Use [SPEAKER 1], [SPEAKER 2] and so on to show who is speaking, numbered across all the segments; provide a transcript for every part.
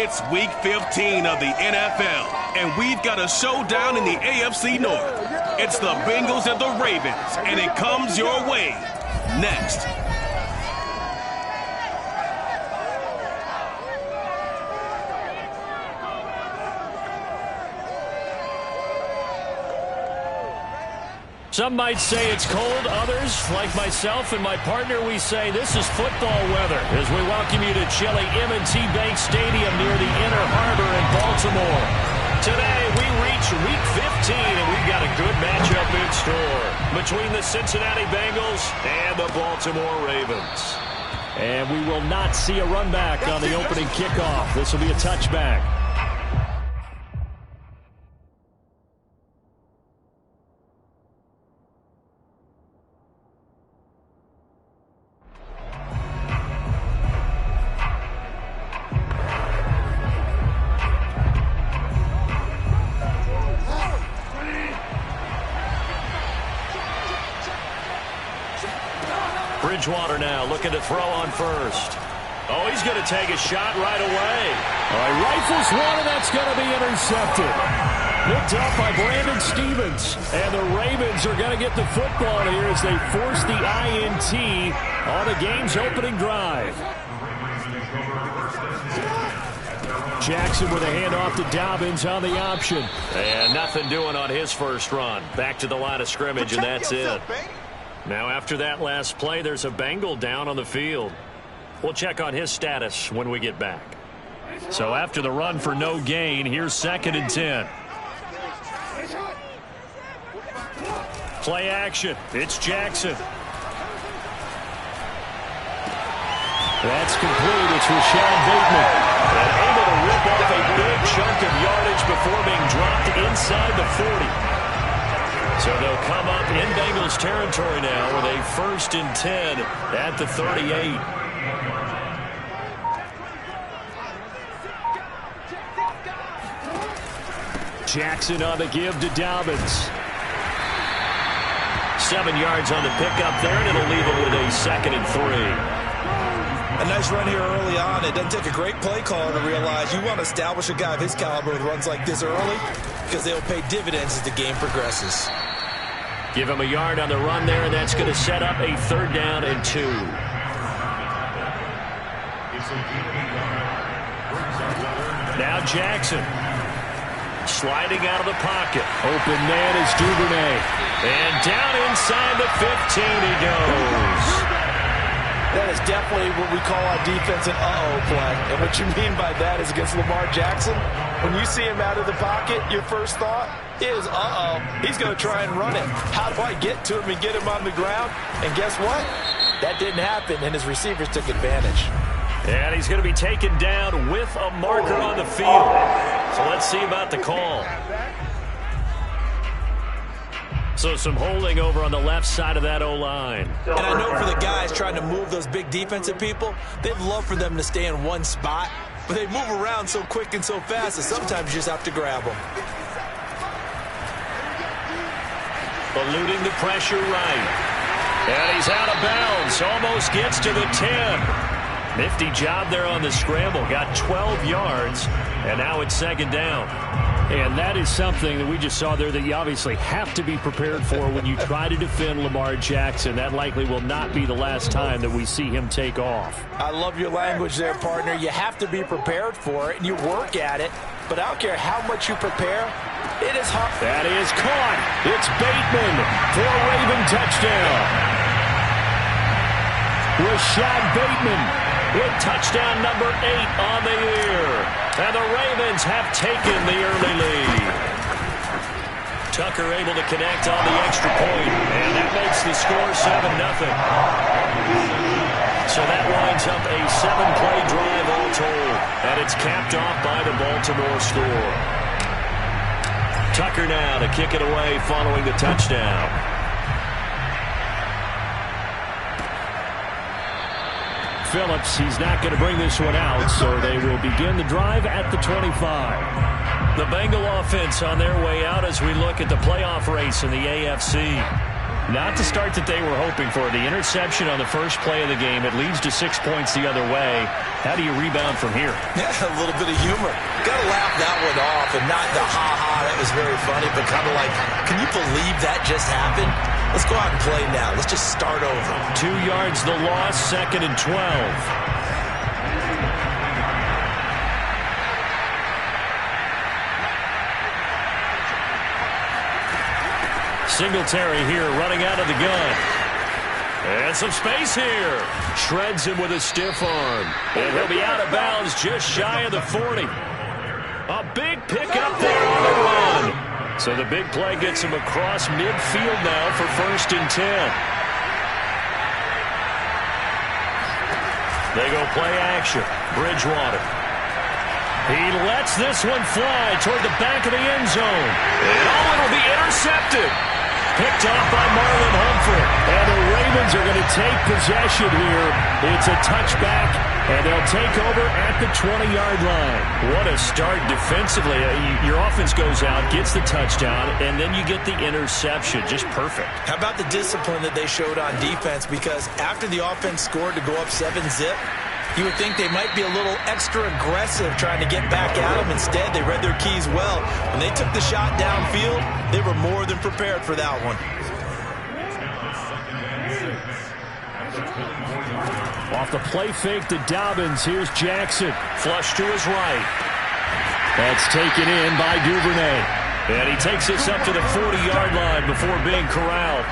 [SPEAKER 1] It's Week 15 of the NFL, and we've got a showdown in the AFC North. It's the Bengals and the Ravens, and it comes your way next.
[SPEAKER 2] Some might say it's cold. Others, like myself and my partner, we say this is football weather as we welcome you to chilly M&T Bank Stadium near the Inner Harbor in Baltimore. Today, we reach Week 15, and we've got a good matchup in store between the Cincinnati Bengals and the Baltimore Ravens. And we will not see a run back on the opening kickoff. This will be a touchback. Bridgewater now looking to throw on first. Oh, he's going to take a shot right away. All right, rifles one, and that's going to be intercepted. Picked up by Brandon Stevens. And the Ravens are going to get the football here as they force the INT on the game's opening drive. Jackson with a handoff to Dobbins on the option. And nothing doing on his first run. Back to the line of scrimmage, and that's it. Now, after that last play, there's a Bengal down on the field. We'll check on his status when we get back. So after the run for no gain, here's 2nd and 10. Play action. It's Jackson. That's complete. It's Rashad Bateman. And able to rip off a big chunk of yardage before being dropped inside the 40. So they'll come up in Bengals territory now with a 1st and 10 at the 38. Jackson on the give to Dobbins. 7 yards on the pickup there, and it'll leave it with a 2nd and 3.
[SPEAKER 3] A nice run here early on. It doesn't take a great play caller to realize you want to establish a guy of his caliber with runs like this early because they'll pay dividends as the game progresses.
[SPEAKER 2] Give him a yard on the run there, and that's going to set up a 3rd down and 2. Now Jackson. Sliding out of the pocket. Open man is Duvernay. And down inside the 15 he goes.
[SPEAKER 3] That is definitely what we call on defense an uh-oh play. And what you mean by that is against Lamar Jackson, when you see him out of the pocket, your first thought is, uh-oh, he's going to try and run it. How do I get to him and get him on the ground? And guess what? That didn't happen, and his receivers took advantage.
[SPEAKER 2] And he's going to be taken down with a marker on the field. So let's see about the call. So some holding over on the left side of that O-line.
[SPEAKER 3] And I know for the guys trying to move those big defensive people, they'd love for them to stay in one spot, but they move around so quick and so fast that sometimes you just have to grab them.
[SPEAKER 2] Eluding the pressure right. And he's out of bounds. Almost gets to the 10. Nifty job there on the scramble. Got 12 yards, and now it's 2nd down. And that is something that we just saw there that you obviously have to be prepared for when you try to defend Lamar Jackson. That likely will not be the last time that we see him take off.
[SPEAKER 3] I love your language there, partner. You have to be prepared for it, and you work at it. But I don't care how much you prepare, it is hard.
[SPEAKER 2] That is caught. It's Bateman for a Raven touchdown. Rashad Bateman with touchdown number 8 on the year. And the Ravens have taken the early lead. Tucker able to connect on the extra point, and that makes the score 7-0. So that winds up a 7-play drive all told, and it's capped off by the Baltimore score. Tucker now to kick it away following the touchdown. Phillips, he's not going to bring this one out, so they will begin the drive at the 25. The Bengal offense on their way out as we look at the playoff race in the AFC. Not the start that they were hoping for. The interception on the first play of the game. It leads to 6 points the other way. How do you rebound from here?
[SPEAKER 3] Yeah, a little bit of humor. Got to laugh that one off and not the ha-ha, that was very funny, but kind of like, can you believe that just happened? Let's go out and play now. Let's just start over.
[SPEAKER 2] 2 yards the loss, 2nd and 12. Singletary here running out of the gun. And some space here. Shreds him with a stiff arm. And he'll be out of bounds just shy of the 40. A big pickup there on the run. So the big play gets him across midfield now for 1st and 10. They go play action. Bridgewater. He lets this one fly toward the back of the end zone. And it'll be intercepted. Picked off by Marlon Humphrey. And the Ravens are going to take possession here. It's a touchback, and they'll take over at the 20-yard line. What a start defensively. Your offense goes out, gets the touchdown, and then you get the interception. Just perfect. How about the discipline that they showed on defense? Because after the offense scored to go up 7-zip, you would think they might be a little extra aggressive trying to get back at them. Instead, they read their keys well. When they took the shot downfield, they were more than prepared for that one. Off the play fake to Dobbins. Here's Jackson. Flush to his right. That's taken in by Duvernay. And he takes this up to the 40-yard line before being corralled.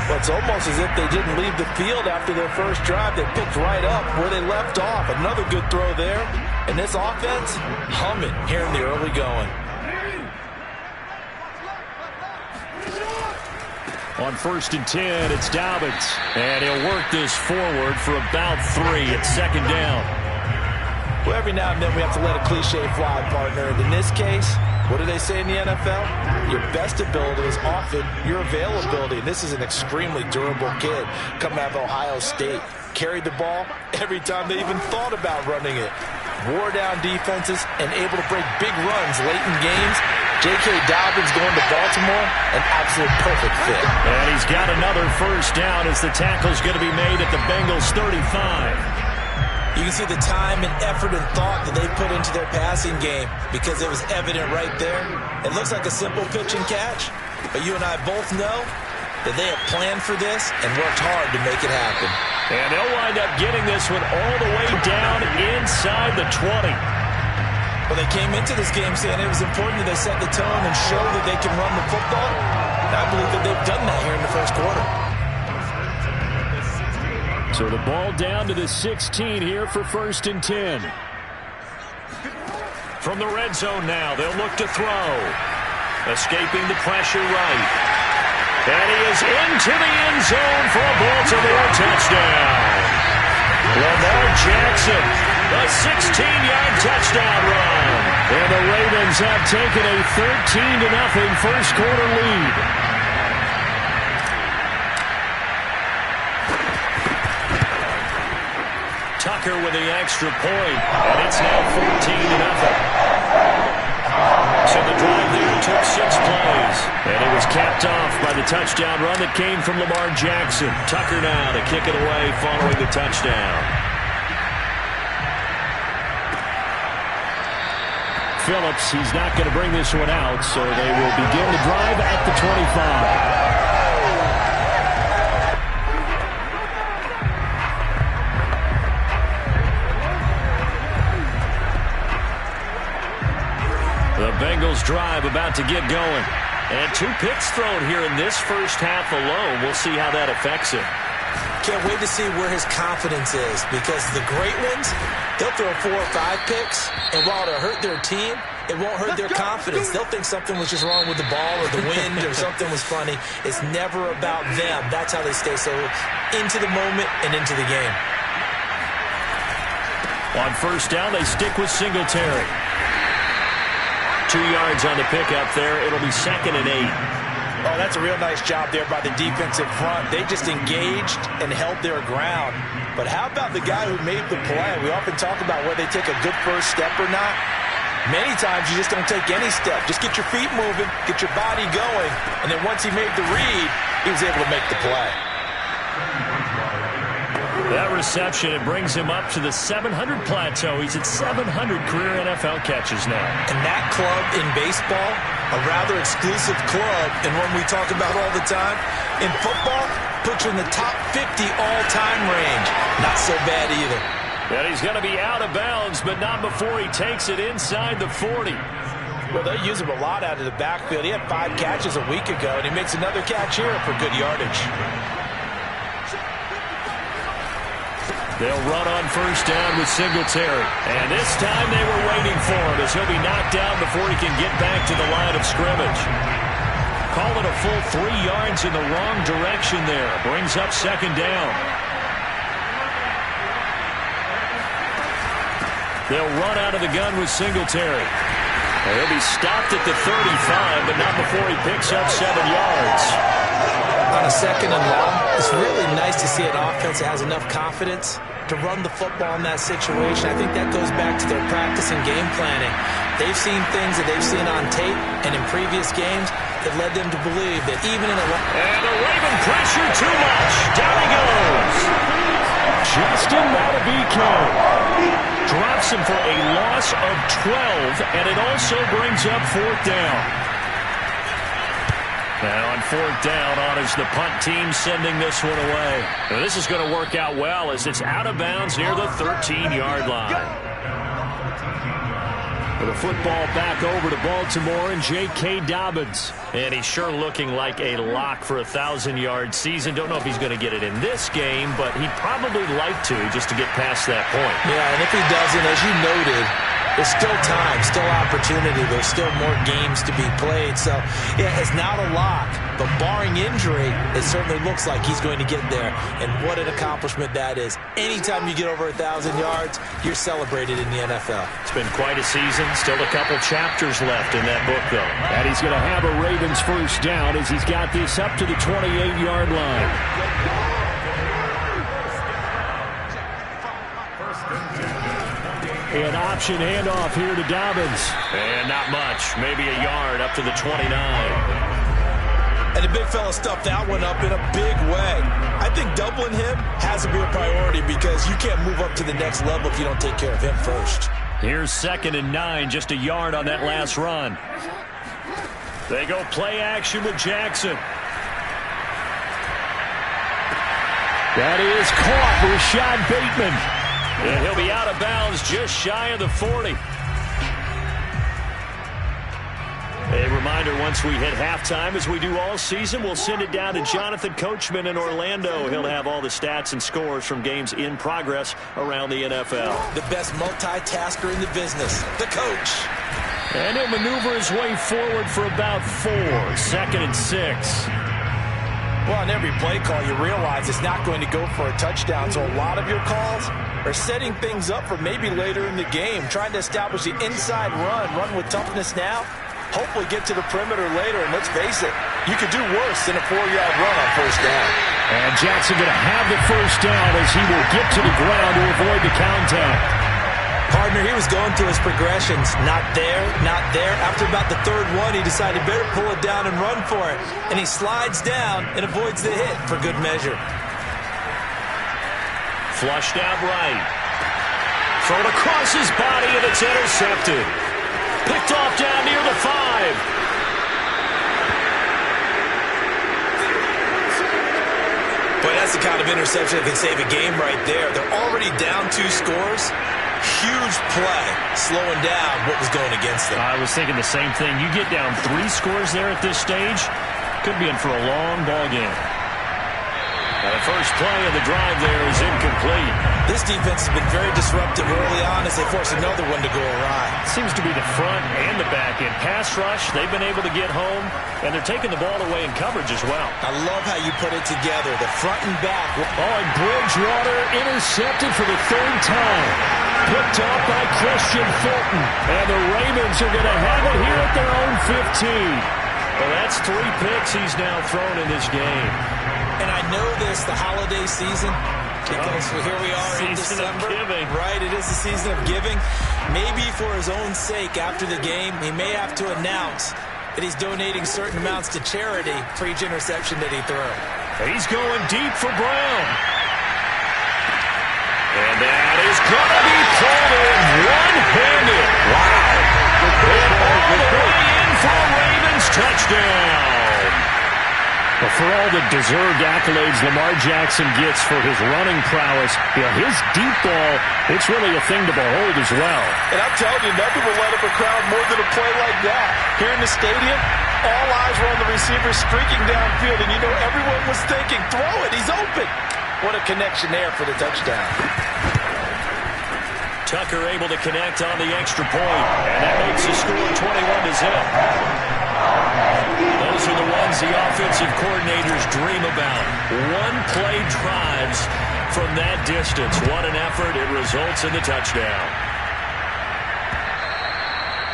[SPEAKER 2] Well, it's almost as if they didn't leave the field after their first drive. They picked right up where they left off. Another good throw there. And this offense, humming here in the early going. On 1st and 10, it's Dobbins. And he'll work this forward for about 3. It's 2nd down. Well, every now and then we have to let a cliche fly, partner. And in this case, what do they say in the NFL? Your best ability is often your availability. And this is an extremely durable kid coming out of Ohio State. Carried the ball every time they even thought about running it. Wore down defenses and able to break big runs late in games. J.K. Dobbins going to Baltimore, an absolute perfect fit. And he's got another 1st down as the tackle's going to be made at the Bengals 35. You can see the time and effort and thought that they put into their passing game because it was evident right there. It looks like a simple pitch and catch, but you and I both know that they have planned for this and worked hard to make it happen. And they'll wind up getting this one all the way down inside the 20. Well, they came into this game saying it was important that they set the tone and show that they can run the football. And I believe that they've done that here in the first quarter. So the ball down to the 16 here for 1st and 10. From the red zone now, they'll look to throw. Escaping the pressure right. And he is into the end zone for a Baltimore touchdown. Lamar Jackson, a 16-yard touchdown run. And the Ravens have taken a 13-0 first quarter lead. Tucker with the extra point, and it's now 14-0. So the drive there took 6 plays, and it was capped off by the touchdown run that came from Lamar Jackson. Tucker now to kick it away following the touchdown. Phillips, he's not going to bring this one out, so they will begin the drive at the 25. The Bengals drive about to get going. And 2 picks thrown here in this first half alone. We'll see how that affects him. Can't wait to see where his confidence is, because the great ones, they'll throw 4 or 5 picks, and while it'll hurt their team, it won't hurt their confidence. They'll think something was just wrong with the ball or the wind or something was funny. It's never about them. That's how they stay so into the moment and into the game. On 1st down, they stick with Singletary. 2 yards on the pickup there. It'll be 2nd and 8. Oh, that's a real nice job there by the defensive front. They just engaged and held their ground. But how about the guy who made the play? We often talk about whether they take a good first step or not.
[SPEAKER 3] Many times you just don't take any step. Just get your feet moving, get your body going, and then once he made the read, he was able to make the play.
[SPEAKER 2] That reception, it brings him up to the 700 plateau. He's at 700 career NFL catches now.
[SPEAKER 3] And that club in baseball, a rather exclusive club, and one we talk about all the time. In football, puts you in the top 50 all-time range. Not so bad either.
[SPEAKER 2] And he's going to be out of bounds, but not before he takes it inside the 40.
[SPEAKER 3] Well, they use him a lot out of the backfield. He had 5 catches a week ago, and he makes another catch here for good yardage.
[SPEAKER 2] They'll run on first down with Singletary. And this time they were waiting for him as he'll be knocked down before he can get back to the line of scrimmage. Call it a full 3 yards in the wrong direction there. Brings up second down. They'll run out of the gun with Singletary. He'll be stopped at the 35, but not before he picks up 7 yards.
[SPEAKER 3] On a second and long, it's really nice to see an offense that has enough confidence to run the football in that situation. I think that goes back to their practice and game planning. They've seen things that they've seen on tape and in previous games that led them to believe that even in a...
[SPEAKER 2] And the Raven pressure too much. Down he goes. Justin Madubuike drops him for a loss of 12, and it also brings up fourth down. Now on fourth down, on is the punt team sending this one away. Now this is going to work out well as it's out of bounds near the 13-yard line. With the football back over to Baltimore and J.K. Dobbins. And he's sure looking like a lock for a 1,000-yard season. Don't know if he's going to get it in this game, but he'd probably like to just to get past that point.
[SPEAKER 3] Yeah, and if he doesn't, as you noted, there's still time, still opportunity. There's still more games to be played. So, yeah, it's not a lock. But barring injury, it certainly looks like he's going to get there. And what an accomplishment that is. Anytime you get over 1,000 yards, you're celebrated in the NFL.
[SPEAKER 2] It's been quite a season. Still a couple chapters left in that book, though. And he's going to have a Ravens first down as he's got this up to the 28-yard line. An option handoff here to Dobbins. And not much. Maybe a yard up to the 29.
[SPEAKER 3] And the big fella stuffed that one up in a big way. I think doubling him has to be a priority because you can't move up to the next level if you don't take care of him first.
[SPEAKER 2] Here's 2nd and 9, just a yard on that last run. They go play action with Jackson. That is caught, Rashad Bateman. And he'll be out of bounds just shy of the 40. A reminder, once we hit halftime, as we do all season, we'll send it down to Jonathan Coachman in Orlando. He'll have all the stats and scores from games in progress around the NFL.
[SPEAKER 3] The best multitasker in the business, the coach.
[SPEAKER 2] And he'll maneuver his way forward for about 4. 2nd and 6.
[SPEAKER 3] Well, on every play call, you realize it's not going to go for a touchdown, so a lot of your calls are setting things up for maybe later in the game, trying to establish the inside run with toughness now, hopefully get to the perimeter later, and let's face it, you could do worse than a 4-yard run on first down.
[SPEAKER 2] And Jackson going to have the first down as he will get to the ground to avoid the contact.
[SPEAKER 3] Partner, he was going through his progressions. Not there, not there. After about the 3rd one, he decided better pull it down and run for it. And he slides down and avoids the hit for good measure.
[SPEAKER 2] Flushed out right. Thrown across his body, and it's intercepted. Picked off down near the 5.
[SPEAKER 3] But that's the kind of interception that can save a game right there. They're already down 2 scores. Huge play, slowing down what was going against them.
[SPEAKER 2] I was thinking the same thing. You get down 3 scores there at this stage, could be in for a long ball game. Now the first play of the drive there is incomplete.
[SPEAKER 3] This defense has been very disruptive early on as they force another one to go awry.
[SPEAKER 2] Seems to be the front and the back end. Pass rush, they've been able to get home, and they're taking the ball away in coverage as well.
[SPEAKER 3] I love how you put it together, the front and back.
[SPEAKER 2] Oh, and Bridgewater intercepted for the 3rd time. Picked off by Christian Fulton. And the Ravens are going to have it here at their own 15. Well, that's 3 picks he's now thrown in this game.
[SPEAKER 3] And I know this, the holiday season, Because here we are in December. Right, it is the season of giving. Maybe for his own sake after the game, he may have to announce that he's donating certain amounts to charity for each interception that he threw.
[SPEAKER 2] He's going deep for Brown. And that is going to be pulled in one-handed. Wow. And all the way in for a Ravens touchdown. Well, for all the deserved accolades Lamar Jackson gets for his running prowess, his deep ball, it's really a thing to behold as well.
[SPEAKER 3] And I'm telling you, nothing will light up a crowd more than a play like that. Here in the stadium, all eyes were on the receiver streaking downfield, and you know everyone was thinking, throw it, he's open. What a connection there for the touchdown.
[SPEAKER 2] Tucker able to connect on the extra point, and that makes the score 21-0. Those are the ones the offensive coordinators dream about. One-play drives from that distance. What an effort. It results in the touchdown.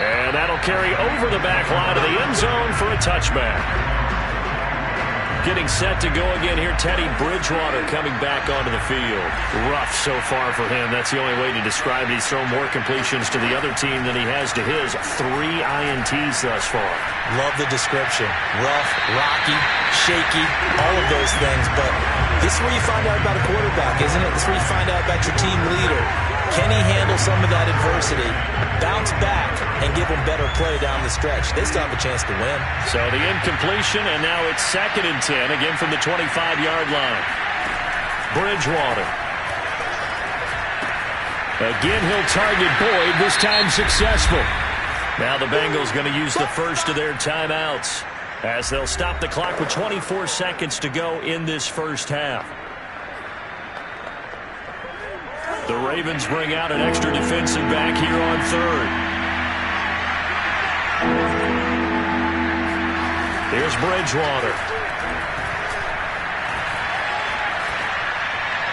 [SPEAKER 2] And that'll carry over the back line of the end zone for a touchback. Getting set to go again here, Teddy Bridgewater coming back onto the field. Rough so far for him. That's the only way to describe it. He's thrown more completions to the other team than he has to his. 3 INTs thus far.
[SPEAKER 3] Love the description. Rough, rocky, shaky, all of those things. But this is where you find out about a quarterback, isn't it? This is where you find out about your team leader. Can he handle some of that adversity, bounce back, and give them better play down the stretch? They still have a chance to win.
[SPEAKER 2] So the incompletion, and now it's 2nd and 10, again from the 25-yard line. Bridgewater. Again, he'll target Boyd, this time successful. Now the Bengals going to use the first of their timeouts as they'll stop the clock with 24 seconds to go in this first half. The Ravens bring out an extra defensive back here on 3rd. Here's Bridgewater.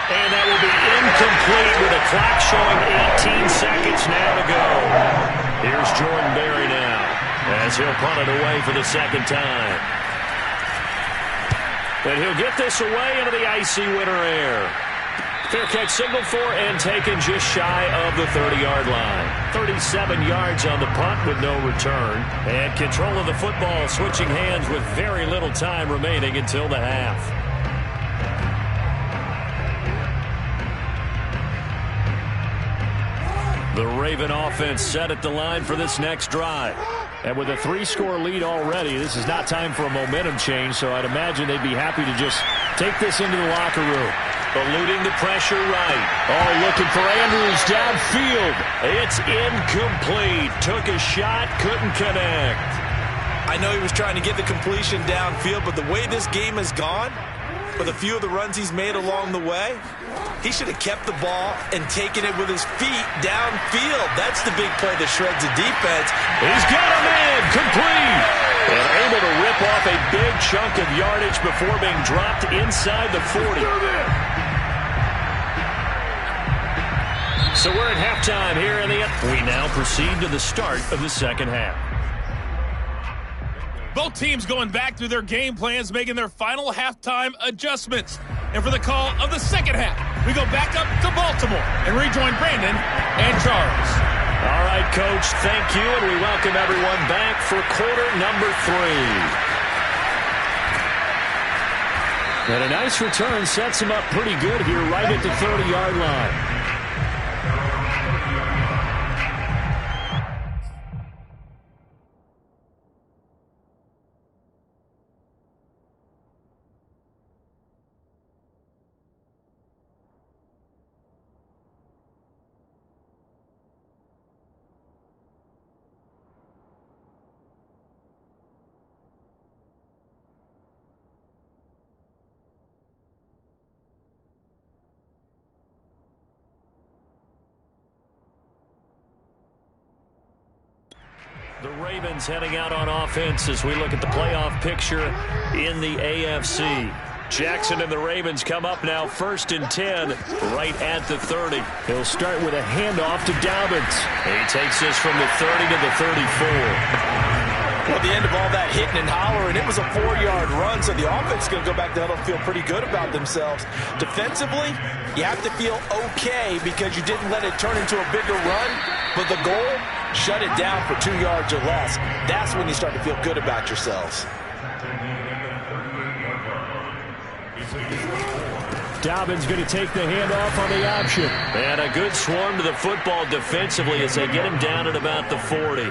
[SPEAKER 2] And that will be incomplete with a clock showing 18 seconds now to go. Here's Jordan Berry now as he'll punt it away for the 2nd time. And he'll get this away into the icy winter air. Fair catch signaled for and taken just shy of the 30-yard line. 37 yards on the punt with no return. And control of the football switching hands with very little time remaining until the half. The Raven offense set at the line for this next drive. And with a 3-score lead already, this is not time for a momentum change, so I'd imagine they'd be happy to just take this into the locker room. Eluding the pressure right. Oh, looking for Andrews downfield. It's incomplete. Took a shot, couldn't connect.
[SPEAKER 3] I know he was trying to get the completion downfield, but the way this game has gone, with a few of the runs he's made along the way, he should have kept the ball and taken it with his feet downfield. That's the big play that shreds the defense.
[SPEAKER 2] He's got a man, complete. And able to rip off a big chunk of yardage before being dropped inside the 40. So we're at halftime here in the... We now proceed to the start of the second half.
[SPEAKER 4] Both teams going back through their game plans, making their final halftime adjustments. And for the call of the second half, we go back up to Baltimore and rejoin Brandon and Charles.
[SPEAKER 2] All right, Coach, thank you, and we welcome everyone back for quarter number 3. And a nice return sets him up pretty good here right at the 30-yard line. The Ravens heading out on offense as we look at the playoff picture in the AFC. Jackson and the Ravens come up now 1st and 10 right at the 30. He'll start with a handoff to Dobbins. He takes this from the 30 to the 34.
[SPEAKER 3] Well, at the end of all that hitting and hollering, it was a 4-yard run, so the offense is going to go back to huddle and feel pretty good about themselves. Defensively, you have to feel okay because you didn't let it turn into a bigger run, but the goal, shut it down for 2 yards or less. That's when you start to feel good about yourselves.
[SPEAKER 2] Dobbins going to take the handoff on the option. And a good swarm to the football defensively as they get him down at about the 40.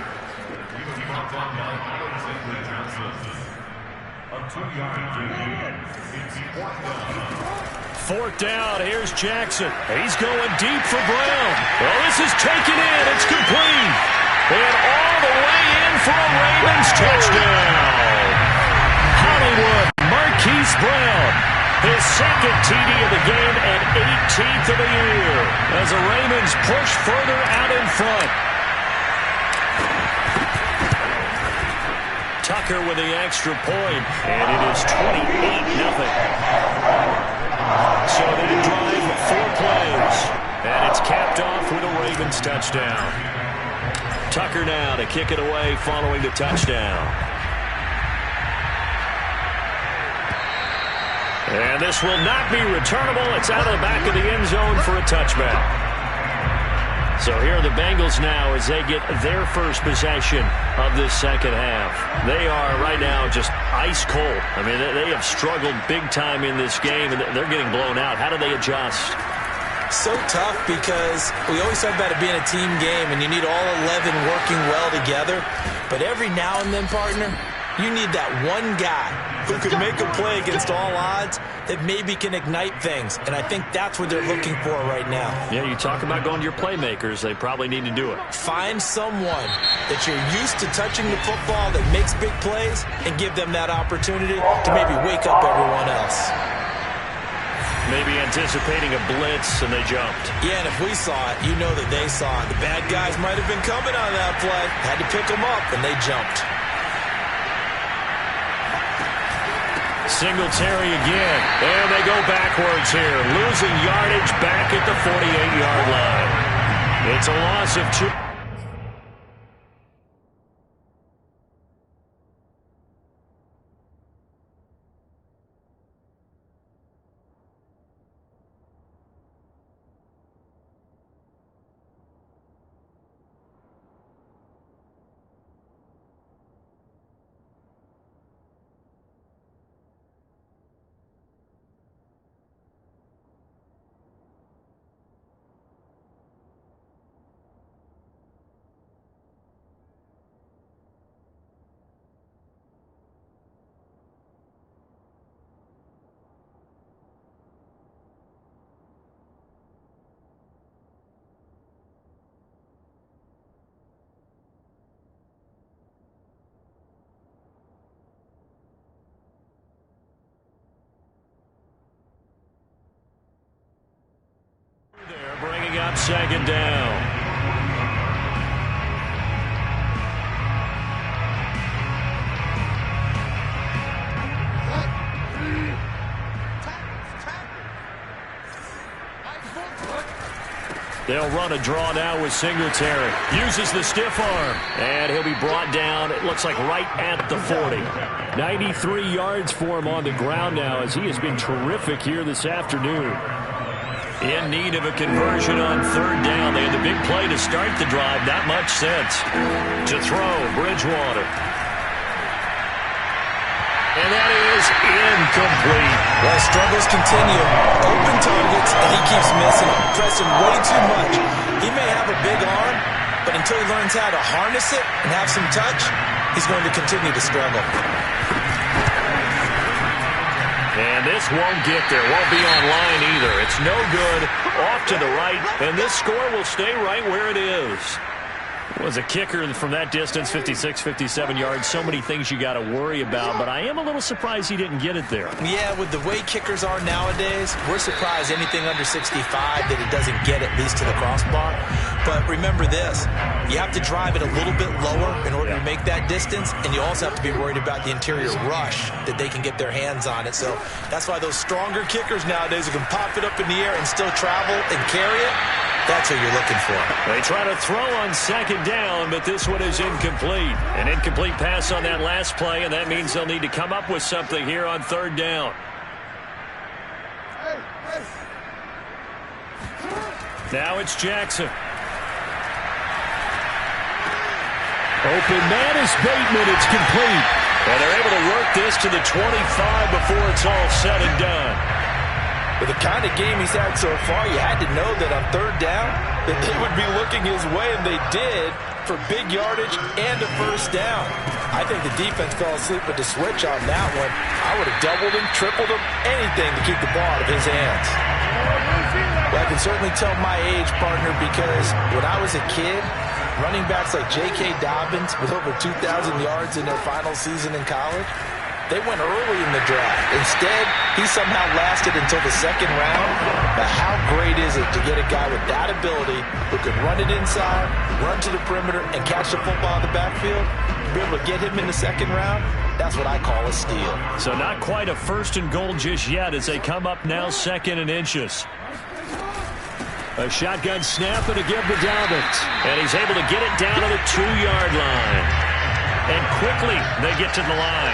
[SPEAKER 2] Fourth down, here's Jackson. He's going deep for Brown. Well, this is taken in. It's complete. And all the way in for a Ravens touchdown. Hollywood Marquise Brown. His second TD of the game and 18th of the year as the Ravens push further out in front. Tucker with the extra point, and it is 28-0. So they drive 4 plays, and it's capped off with a Ravens touchdown. Tucker now to kick it away following the touchdown. And this will not be returnable. It's out of the back of the end zone for a touchback. So here are the Bengals now as they get their first possession of this second half. They are right now just ice cold. I mean, they have struggled big time in this game, and they're getting blown out. How do they adjust?
[SPEAKER 3] So tough because we always talk about it being a team game, and you need all 11 working well together. But every now and then, partner, you need that one guy who could make a play against all odds that maybe can ignite things. And I think that's what they're looking for right now.
[SPEAKER 2] Yeah, you talk about going to your playmakers. They probably need to do it.
[SPEAKER 3] Find someone that you're used to touching the football that makes big plays and give them that opportunity to maybe wake up everyone else.
[SPEAKER 2] Maybe anticipating a blitz, and they jumped.
[SPEAKER 3] Yeah, and if we saw it, you know that they saw it. The bad guys might have been coming on that play. Had to pick them up, and they jumped.
[SPEAKER 2] Singletary again, and they go backwards here, losing yardage back at the 48-yard line. It's a loss of 2. Bringing up second down. They'll run a draw now with Singletary. Uses the stiff arm, and he'll be brought down, it looks like right at the 40. 93 yards for him on the ground now as he has been terrific here this afternoon. In need of a conversion on third down. They had the big play to start the drive. Not much sense. To throw, Bridgewater. And that is incomplete.
[SPEAKER 3] Well, struggles continue. Open targets, and he keeps missing them. Pressing way too much. He may have a big arm, but until he learns how to harness it and have some touch, he's going to continue to struggle.
[SPEAKER 2] And this won't get there. Won't be online either. It's no good. Off to the right. And this score will stay right where it is. Was a kicker from that distance, 56, 57 yards. So many things you got to worry about, but I am a little surprised he didn't get it there.
[SPEAKER 3] Yeah, with the way kickers are nowadays, we're surprised anything under 65 that it doesn't get at least to the crossbar. But remember this, you have to drive it a little bit lower in order to make that distance, and you also have to be worried about the interior rush that they can get their hands on it. So that's why those stronger kickers nowadays who can pop it up in the air and still travel and carry it, That's what you're looking for.
[SPEAKER 2] They try to throw on second down, but this one is incomplete. An incomplete pass on that last play, and that means they'll need to come up with something here on third down. Now it's Jackson. Open man is Bateman. It's complete. And they're able to work this to the 25 before it's all said and done.
[SPEAKER 3] With the kind of game he's had so far, you had to know that on third down, that he would be looking his way, and they did, for big yardage and a first down. I think the defense fell asleep with the switch on that one. I would have doubled him, tripled him, anything to keep the ball out of his hands. Well, I can certainly tell my age, partner, because when I was a kid, running backs like J.K. Dobbins with over 2,000 yards in their final season in college, they went early in the draft. Instead, he somehow lasted until the second round. But how great is it to get a guy with that ability who can run it inside, run to the perimeter, and catch the football in the backfield? Be able to get him in the second round? That's what I call a steal.
[SPEAKER 2] So not quite a first and goal just yet as they come up now second and inches. A shotgun snap and a give to Dobbins. And he's able to get it down to the 2-yard line. And quickly they get to the line.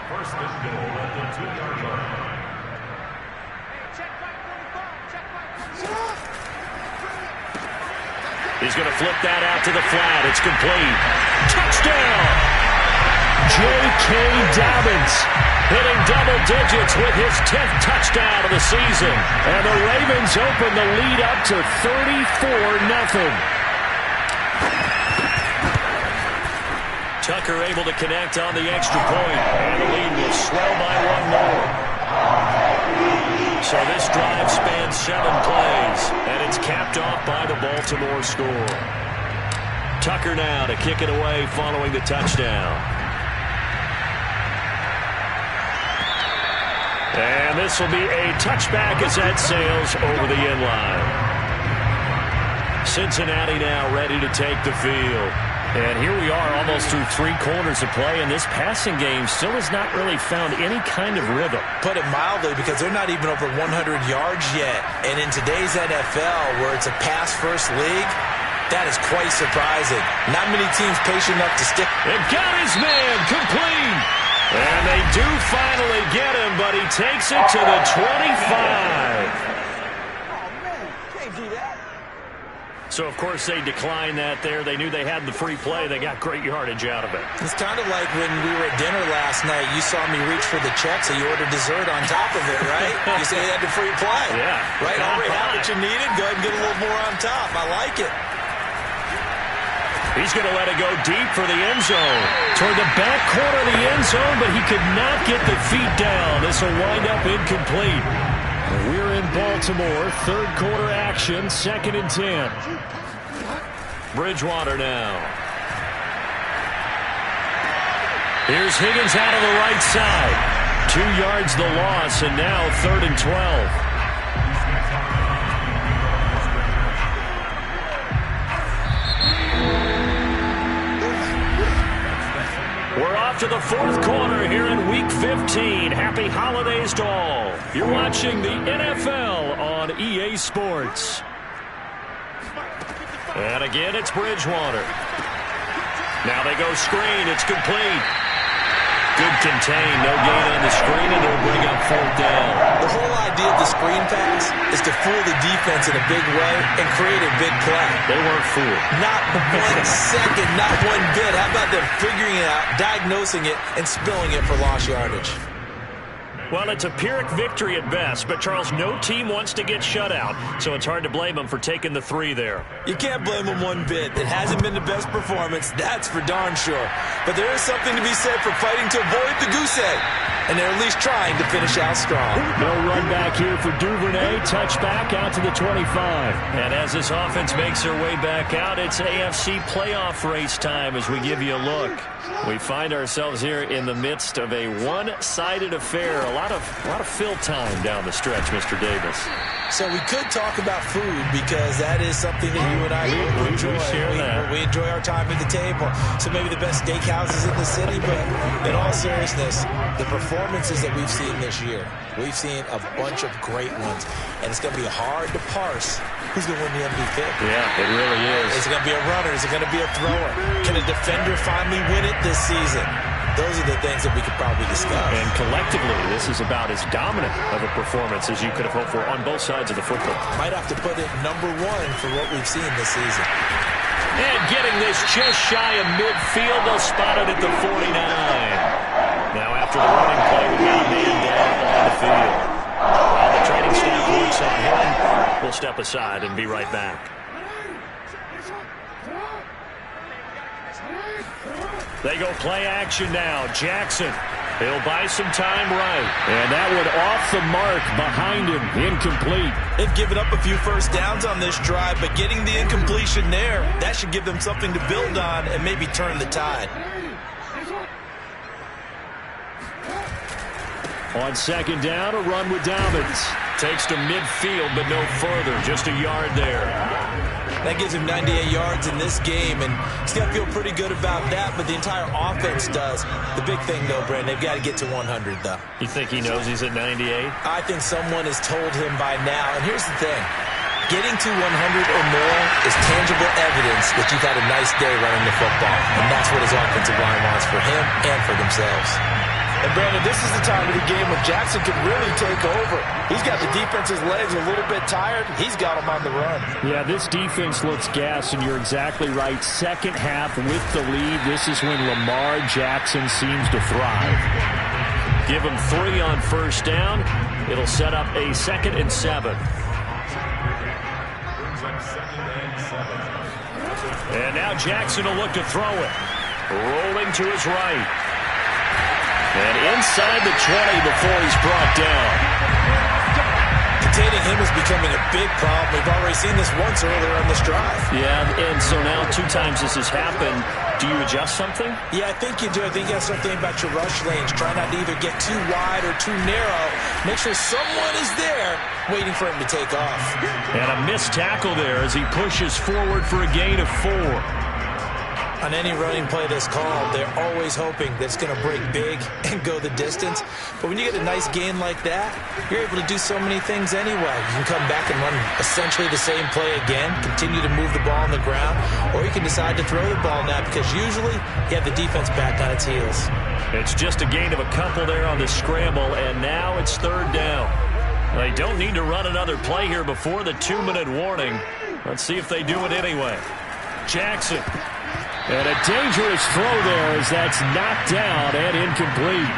[SPEAKER 5] First and goal at the 2-yard line.
[SPEAKER 2] He's going to flip that out to the flat. It's complete. Touchdown! J.K. Dobbins hitting double digits with his 10th touchdown of the season. And the Ravens open the lead up to 34-0. Tucker able to connect on the extra point. And the lead will swell by one more. So this drive spans 7 plays. And it's capped off by the Baltimore score. Tucker now to kick it away following the touchdown. And this will be a touchback as that sails over the inline. Cincinnati now ready to take the field. And here we are almost through 3 quarters of play, and this passing game still has not really found any kind of rhythm.
[SPEAKER 3] Put it mildly, because they're not even over 100 yards yet. And in today's NFL, where it's a pass-first league, that is quite surprising. Not many teams patient enough to stick.
[SPEAKER 2] And got his man complete. And they do finally get him, but he takes it to the 25. So, of course, they declined that there. They knew they had the free play. They got great yardage out of it.
[SPEAKER 3] It's kind of like when we were at dinner last night. You saw me reach for the check, so you ordered dessert on top of it, right? You say you had the free play.
[SPEAKER 2] Yeah.
[SPEAKER 3] Right? Already had what you needed. Go ahead and get a little more on top. I like it.
[SPEAKER 2] He's going to let it go deep for the end zone. Toward the back corner of the end zone, but he could not get the feet down. This will wind up incomplete. We're in Baltimore. Third quarter action. 2nd and 10. Bridgewater now. Here's Higgins out of the right side. 2 yards the loss, and now 3rd and 12. We're off to the 4th quarter here in Week 15. Happy holidays to all. You're watching the NFL on EA Sports. And again, it's Bridgewater. Now they go screen. It's complete. Good contain. No gain on the screen, and they'll bring up 4th down.
[SPEAKER 3] The whole idea of the screen pass is to fool the defense in a big way and create a big play.
[SPEAKER 2] They weren't fooled.
[SPEAKER 3] Not 1 second, not 1 bit. How about them figuring it out, diagnosing it, and spilling it for lost yardage?
[SPEAKER 2] Well, it's a Pyrrhic victory at best, but, Charles, no team wants to get shut out, so it's hard to blame them for taking the 3 there.
[SPEAKER 3] You can't blame them 1 bit. It hasn't been the best performance, that's for darn sure. But there is something to be said for fighting to avoid the goose egg, and they're at least trying to finish out strong.
[SPEAKER 2] No run back here for Duvernay. Touchback out to the 25. And as this offense makes their way back out, it's AFC playoff race time as we give you a look. We find ourselves here in the midst of a one-sided affair. A lot of fill time down the stretch, Mr. Davis.
[SPEAKER 3] So we could talk about food because that is something that you and I enjoy. We enjoy our time at the table. So maybe the best steakhouses in the city, but in all seriousness, the performance performances that we've seen this year, we've seen a bunch of great ones, and it's going to be hard to parse who's going to win the MVP.
[SPEAKER 2] Yeah, it really is.
[SPEAKER 3] Is it going to be a runner? Is it going to be a thrower? Can a defender finally win it this season? Those are the things that we could probably discuss.
[SPEAKER 2] And collectively, this is about as dominant of a performance as you could have hoped for on both sides of the football.
[SPEAKER 3] Might have to put it #1 for what we've seen this season.
[SPEAKER 2] And getting this just shy of midfield, they'll spot it at the 49. Now after the running play, we've got a man down on the field. While the training staff works on him, we'll step aside and be right back. They go play action now. Jackson. He'll buy some time right. And that one off the mark behind him. Incomplete.
[SPEAKER 3] They've given up a few first downs on this drive, but getting the incompletion there, that should give them something to build on and maybe turn the tide.
[SPEAKER 2] On second down, a run with Dobbins. Takes to midfield, but no further. Just a yard there.
[SPEAKER 3] That gives him 98 yards in this game, and he's going to feel pretty good about that, but the entire offense does. The big thing, though, Brandon, they've got to get to 100, though.
[SPEAKER 2] You think he knows he's at 98?
[SPEAKER 3] I think someone has told him by now, and here's the thing. Getting to 100 or more is tangible evidence that you've had a nice day running the football, and that's what his offensive line wants for him and for themselves. And, Brandon, this is the time of the game when Jackson can really take over. He's got the defense's legs a little bit tired. He's got them on the run.
[SPEAKER 2] Yeah, this defense looks gassed, and you're exactly right. Second half with the lead, this is when Lamar Jackson seems to thrive. Give him 3 on first down. It'll set up a 2nd and 7. And now Jackson will look to throw it. Rolling to his right. And inside the 20 before he's brought down.
[SPEAKER 3] Containing him is becoming a big problem. We've already seen this once earlier on this drive.
[SPEAKER 2] Yeah, and so now 2 times this has happened. Do you adjust something?
[SPEAKER 3] Yeah, I think you do. I think you have to start thinking about your rush lanes. Try not to either get too wide or too narrow. Make sure someone is there waiting for him to take off.
[SPEAKER 2] And a missed tackle there as he pushes forward for a gain of 4.
[SPEAKER 3] On any running play that's called, they're always hoping that it's going to break big and go the distance. But when you get a nice gain like that, you're able to do so many things anyway. You can come back and run essentially the same play again, continue to move the ball on the ground, or you can decide to throw the ball now because usually you have the defense back on its heels.
[SPEAKER 2] It's just a gain of a couple there on the scramble, and now it's 3rd down. They don't need to run another play here before the 2-minute warning. Let's see if they do it anyway. Jackson. And a dangerous throw there as that's knocked down and incomplete.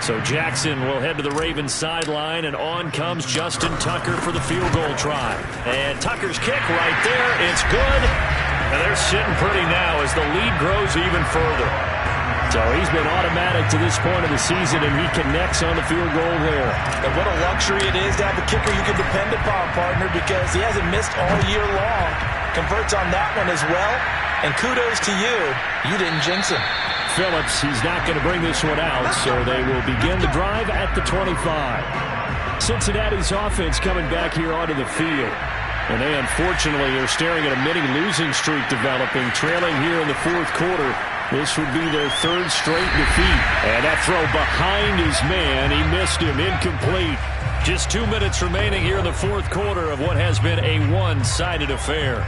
[SPEAKER 2] So Jackson will head to the Ravens sideline, and on comes Justin Tucker for the field goal try. And Tucker's kick right there. It's good. And they're sitting pretty now as the lead grows even further. So he's been automatic to this point of the season, and he connects on the field goal there.
[SPEAKER 3] And what a luxury it is to have a kicker you can depend upon, partner, because he hasn't missed all year long. Converts on that one as well. And kudos to you. You didn't jinx him.
[SPEAKER 2] Phillips, he's not going to bring this one out, so they will begin the drive at the 25. Cincinnati's offense coming back here onto the field. And they unfortunately are staring at a mini losing streak developing, trailing here in the 4th quarter. This would be their 3rd straight defeat. And that throw behind his man, he missed him, incomplete. Just 2 minutes remaining here in the 4th quarter of what has been a one-sided affair.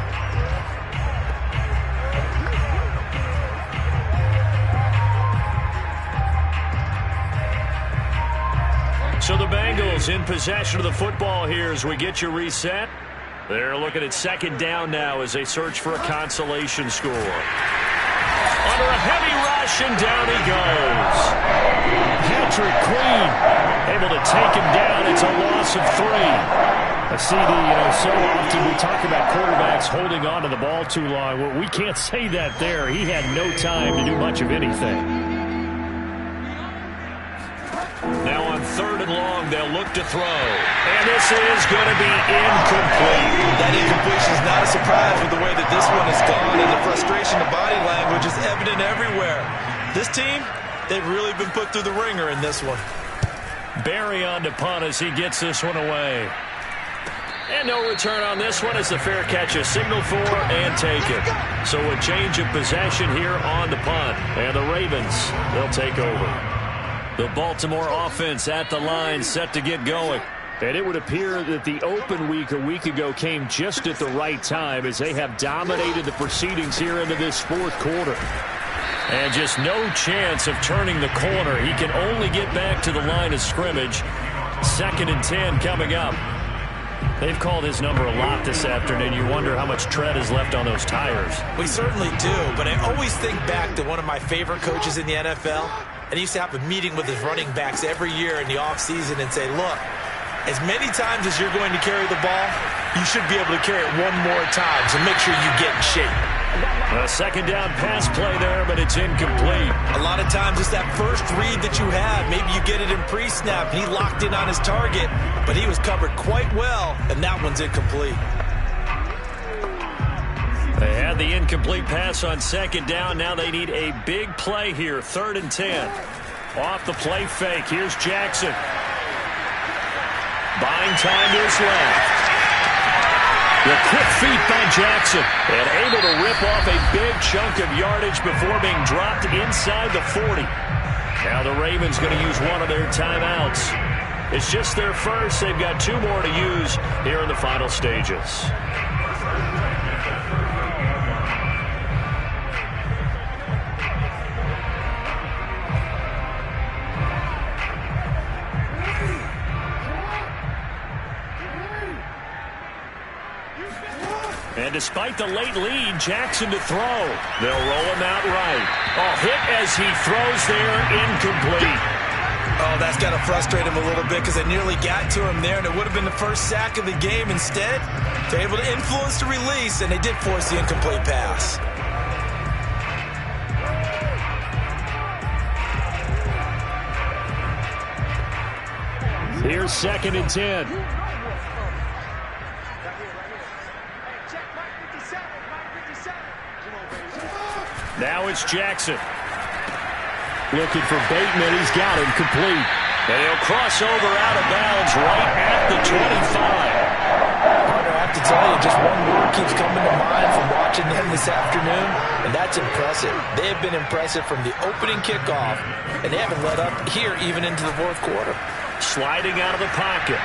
[SPEAKER 2] So the Bengals in possession of the football here as we get you reset. They're looking at 2nd down now as they search for a consolation score. Under a heavy rush, and down he goes. Patrick Queen able to take him down. It's a loss of 3. A CD, so often we talk about quarterbacks holding on to the ball too long. Well, we can't say that there. He had no time to do much of anything. Now on 3rd and long, they'll look to throw. And this is going to be incomplete.
[SPEAKER 3] That incompletion is not a surprise with the way that this one has gone, and the frustration, the body language is evident everywhere. This team, they've really been put through the ringer in this one.
[SPEAKER 2] Barry on to punt as he gets this one away. And no return on this one as the fair catch is signaled for and taken. So a change of possession here on the punt. And the Ravens, they'll take over. The Baltimore offense at the line, set to get going.
[SPEAKER 6] And it would appear that the open week a week ago came just at the right time as they have dominated the proceedings here into this fourth quarter.
[SPEAKER 2] And just no chance of turning the corner. He can only get back to the line of scrimmage. 2nd and 10 coming up. They've called his number a lot this afternoon. You wonder how much tread is left on those tires.
[SPEAKER 3] We certainly do, but I always think back to one of my favorite coaches in the NFL. And he used to have a meeting with his running backs every year in the offseason and say, look, as many times as you're going to carry the ball, you should be able to carry it one more time, so make sure you get in shape.
[SPEAKER 2] A 2nd down pass play there, but it's incomplete.
[SPEAKER 3] A lot of times it's that first read that you have. Maybe you get it in pre-snap, and he locked in on his target, but he was covered quite well, and that one's incomplete.
[SPEAKER 2] They had the incomplete pass on 2nd down. Now they need a big play here. 3rd and 10. Off the play fake. Here's Jackson. Buying time to his left. The quick feet by Jackson. And able to rip off a big chunk of yardage before being dropped inside the 40. Now the Ravens going to use one of their timeouts. It's just their first. They've got 2 more to use here in the final stages. And despite the late lead, Jackson to throw. They'll roll him out right. Oh, hit as he throws there, incomplete.
[SPEAKER 3] Oh, that's got to frustrate him a little bit because they nearly got to him there, and it would have been the first sack of the game. Instead, they're able to influence the release, and they did force the incomplete pass.
[SPEAKER 6] Here's 2nd and 10.
[SPEAKER 2] Now it's Jackson.
[SPEAKER 6] Looking for Bateman. He's got him complete.
[SPEAKER 2] And he'll cross over out of bounds right at the 25.
[SPEAKER 3] Partner, I have to tell you, just one word keeps coming to mind from watching them this afternoon, and that's impressive. They have been impressive from the opening kickoff, and they haven't let up here even into the fourth quarter.
[SPEAKER 2] Sliding out of the pocket.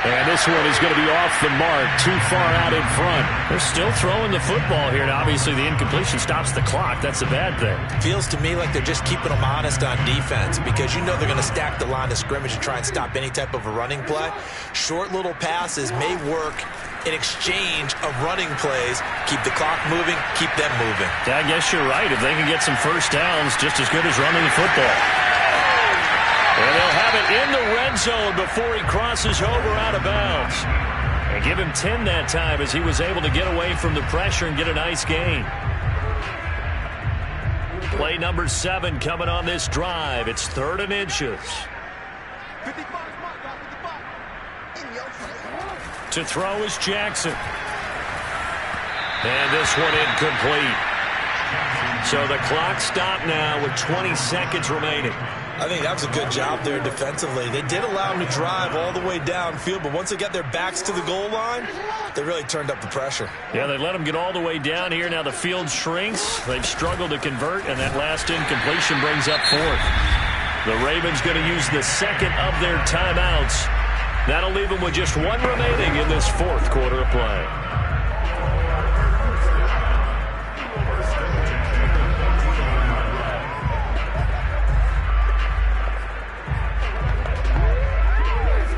[SPEAKER 6] And this one is going to be off the mark, too far out in front.
[SPEAKER 2] They're still throwing the football here, and obviously the incompletion stops the clock. That's a bad thing.
[SPEAKER 3] Feels to me like they're just keeping them honest on defense because you know they're going to stack the line of scrimmage and try and stop any type of a running play. Short little passes may work in exchange of running plays. Keep the clock moving, keep them moving.
[SPEAKER 2] Yeah, I guess you're right. If they can get some first downs, just as good as running the football. And they'll have it in the red zone before he crosses over out of bounds. And give him 10 that time as he was able to get away from the pressure and get a nice gain. Play number 7 coming on this drive. It's 3rd and inches. To throw is Jackson. And this one incomplete. So the clock stopped now with 20 seconds remaining.
[SPEAKER 3] I think that was a good job there defensively. They did allow them to drive all the way downfield, but once they got their backs to the goal line, they really turned up the pressure.
[SPEAKER 2] Yeah, they let them get all the way down here. Now the field shrinks. They've struggled to convert, and that last incompletion brings up 4th. The Ravens going to use the 2nd of their timeouts. That'll leave them with just 1 remaining in this 4th quarter of play.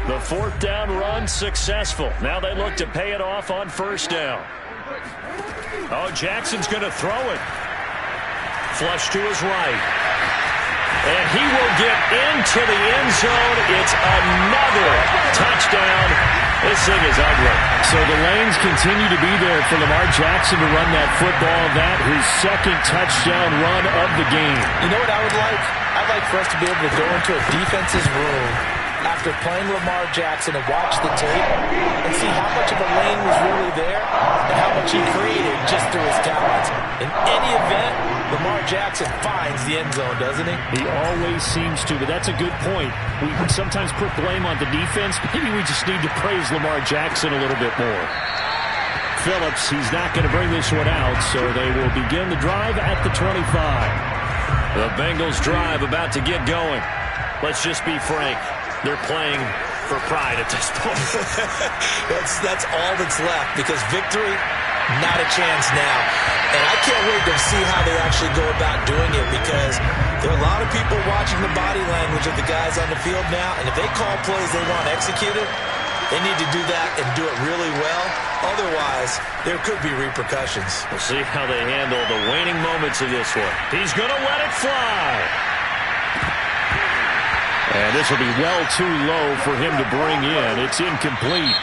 [SPEAKER 2] The 4th down run successful. Now they look to pay it off on 1st down. Oh, Jackson's going to throw it. Flush to his right. And he will get into the end zone. It's another touchdown. This thing is ugly.
[SPEAKER 6] So the lanes continue to be there for Lamar Jackson to run that football. That his 2nd touchdown run of the game.
[SPEAKER 3] You know what I would like? I'd like for us to be able to go into a defense's room after playing Lamar Jackson and watch the tape and see how much of a lane was really there and how much he created just through his talents. In any event, Lamar Jackson finds the end zone, doesn't he?
[SPEAKER 6] He always seems to, but that's a good point. We can sometimes put blame on the defense. Maybe we just need to praise Lamar Jackson a little bit more. Phillips, he's not going to bring this one out, so they will begin the drive at the 25.
[SPEAKER 2] The Bengals drive about to get going. Let's just be frank. They're playing for pride at this point.
[SPEAKER 3] That's all that's left, because victory, not a chance now. And I can't wait to see how they actually go about doing it, because there are a lot of people watching the body language of the guys on the field now, and if they call plays they want executed, they need to do that and do it really well. Otherwise, there could be repercussions.
[SPEAKER 2] We'll see how they handle the waning moments of this one. He's going to let it fly.
[SPEAKER 6] And this will be well too low for him to bring in. It's incomplete.